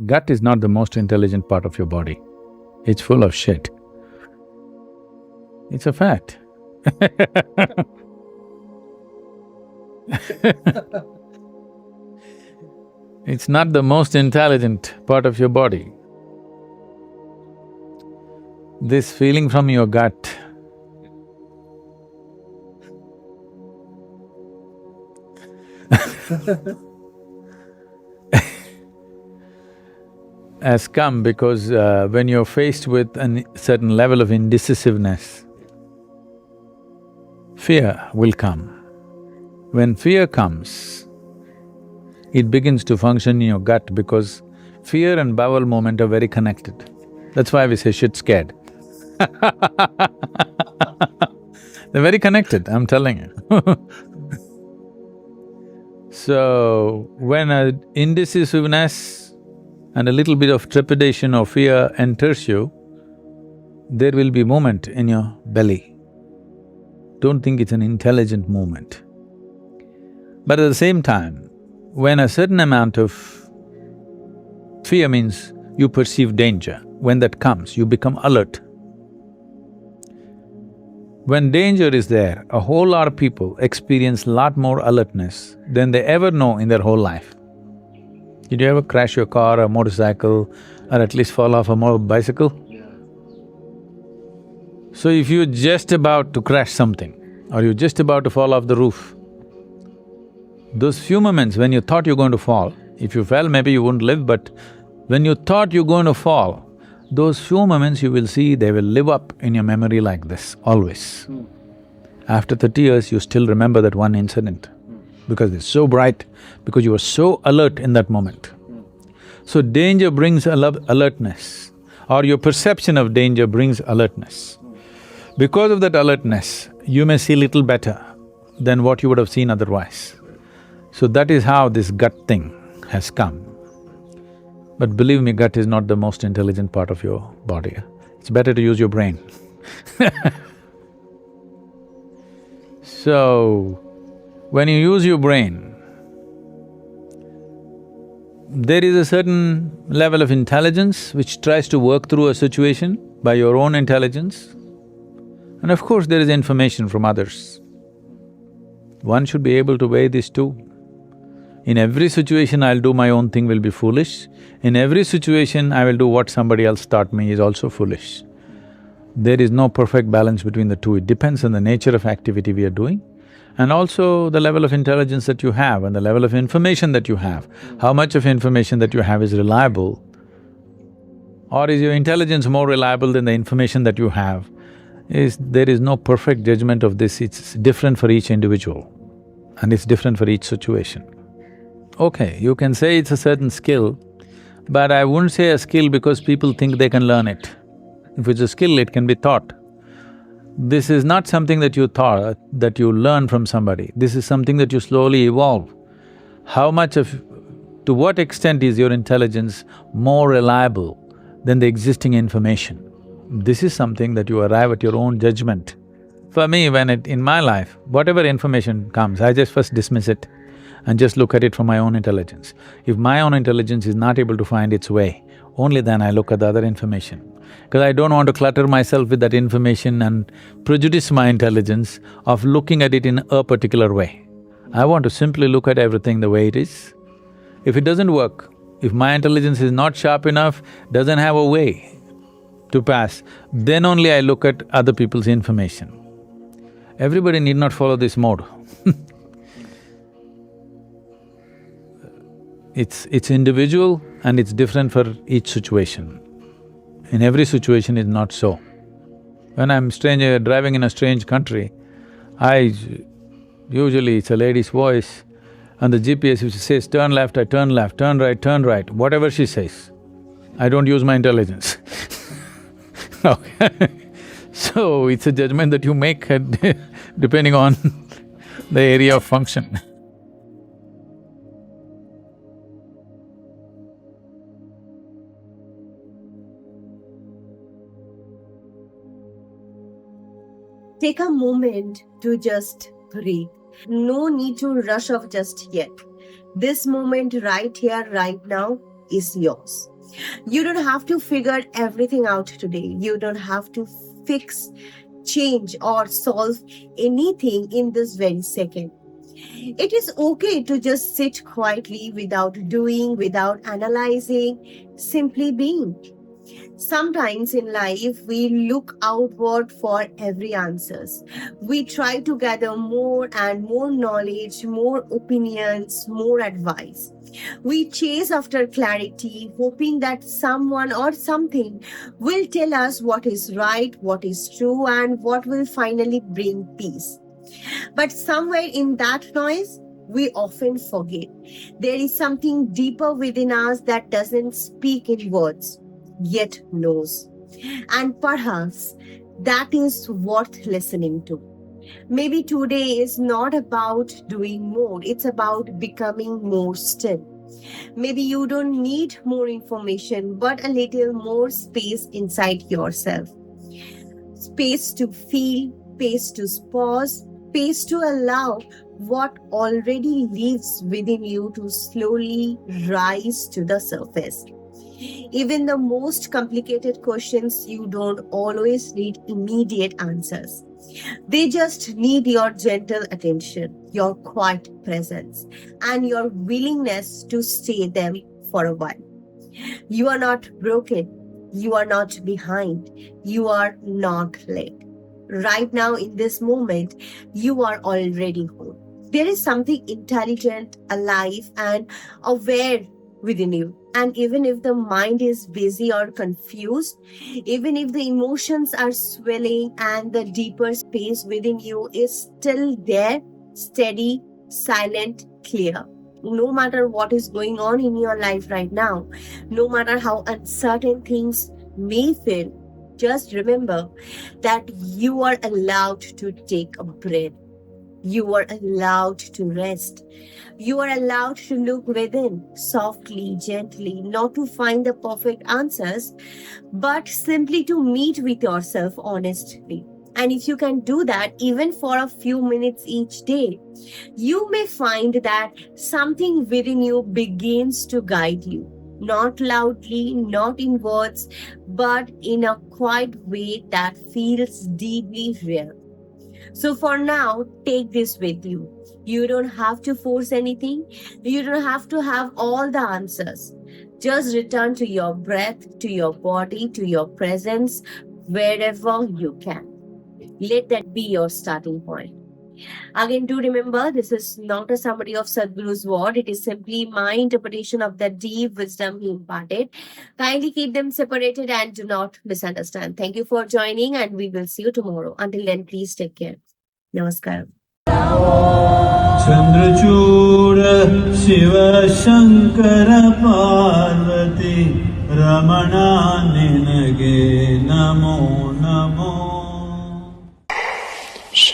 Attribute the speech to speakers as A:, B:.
A: gut is not the most intelligent part of your body. It's full of shit. It's a fact. It's not the most intelligent part of your body. This feeling from your gut has come because when you're faced with a certain level of indecisiveness, fear will come. When fear comes, it begins to function in your gut because fear and bowel movement are very connected. That's why we say shit scared. They're very connected, I'm telling you. So, when a indecisiveness and a little bit of trepidation or fear enters you, there will be movement in your belly. Don't think it's an intelligent movement. But at the same time, when a certain amount of fear means you perceive danger, when that comes, you become alert. When danger is there, a whole lot of people experience lot more alertness than they ever know in their whole life. Did you ever crash your car or motorcycle or at least fall off a bicycle?
B: Yeah.
A: So if you're just about to crash something or you're just about to fall off the roof, those few moments when you thought you're going to fall, if you fell maybe you wouldn't live, but when you thought you're going to fall, those few moments you will see, they will live up in your memory like this, always. After 30 years, you still remember that one incident because it's so bright, because you were so alert in that moment. So danger brings alertness, or your perception of danger brings alertness. Because of that alertness, you may see little better than what you would have seen otherwise. So that is how this gut thing has come. But believe me, gut is not the most intelligent part of your body. It's better to use your brain. So, when you use your brain, there is a certain level of intelligence which tries to work through a situation by your own intelligence. And of course, there is information from others. One should be able to weigh these two. In every situation, I'll do my own thing will be foolish. In every situation, I will do what somebody else taught me is also foolish. There is no perfect balance between the two. It depends on the nature of activity we are doing and also the level of intelligence that you have and the level of information that you have. How much of information that you have is reliable, or is your intelligence more reliable than the information that you have? There is no perfect judgment of this, it's different for each individual and it's different for each situation. Okay, you can say it's a certain skill, but I wouldn't say a skill because people think they can learn it. If it's a skill, it can be taught. This is not something that that you learn from somebody, this is something that you slowly evolve. To what extent is your intelligence more reliable than the existing information? This is something that you arrive at your own judgment. For me, in my life, whatever information comes, I just first dismiss it and just look at it from my own intelligence. If my own intelligence is not able to find its way, only then I look at the other information. Because I don't want to clutter myself with that information and prejudice my intelligence of looking at it in a particular way. I want to simply look at everything the way it is. If it doesn't work, if my intelligence is not sharp enough, doesn't have a way to pass, then only I look at other people's information. Everybody need not follow this mode. It's individual and it's different for each situation. In every situation it's not so. When I'm driving in a strange country, usually it's a lady's voice and the GPS if she says turn left, I turn left, turn right, whatever she says, I don't use my intelligence. Okay. So it's a judgment that you make depending on the area of function.
B: Take a moment to just breathe. No need to rush off just yet. This moment right here, right now is yours. You don't have to figure everything out today. You don't have to fix, change, or solve anything in this very second. It is okay to just sit quietly without doing, without analyzing, simply being. Sometimes in life, we look outward for every answers. We try to gather more and more knowledge, more opinions, more advice. We chase after clarity, hoping that someone or something will tell us what is right, what is true, and what will finally bring peace. But somewhere in that noise, we often forget there is something deeper within us that doesn't speak in words, yet knows. And perhaps that is worth listening to. Maybe today is not about doing more, it's about becoming more still. Maybe you don't need more information, but a little more space inside yourself. Space to feel, space to pause, space to allow what already lives within you to slowly rise to the surface. Even the most complicated questions, you don't always need immediate answers. They just need your gentle attention, your quiet presence, and your willingness to stay them for a while. You are not broken. You are not behind. You are not late. Right now, in this moment, you are already whole. There is something intelligent, alive, and aware within you. And even if the mind is busy or confused, even if the emotions are swelling and the deeper space within you is still there, steady, silent, clear. No matter what is going on in your life right now, no matter how uncertain things may feel, just remember that you are allowed to take a breath. You are allowed to rest. You are allowed to look within softly, gently, not to find the perfect answers, but simply to meet with yourself honestly. And if you can do that even for a few minutes each day, you may find that something within you begins to guide you. Not loudly, not in words, but in a quiet way that feels deeply real. So for now, take this with you. You don't have to force anything. You don't have to have all the answers. Just return to your breath, to your body, to your presence, wherever you can. Let that be your starting point. Again, do remember this is not a summary of Sadhguru's word. It is simply my interpretation of the deep wisdom he imparted. Kindly keep them separated and do not misunderstand. Thank you for joining, and we will see you tomorrow. Until then, please take care. Namaskar.
C: Chandrachud Shiv Shankar Parvati Ramana निनगे NaMo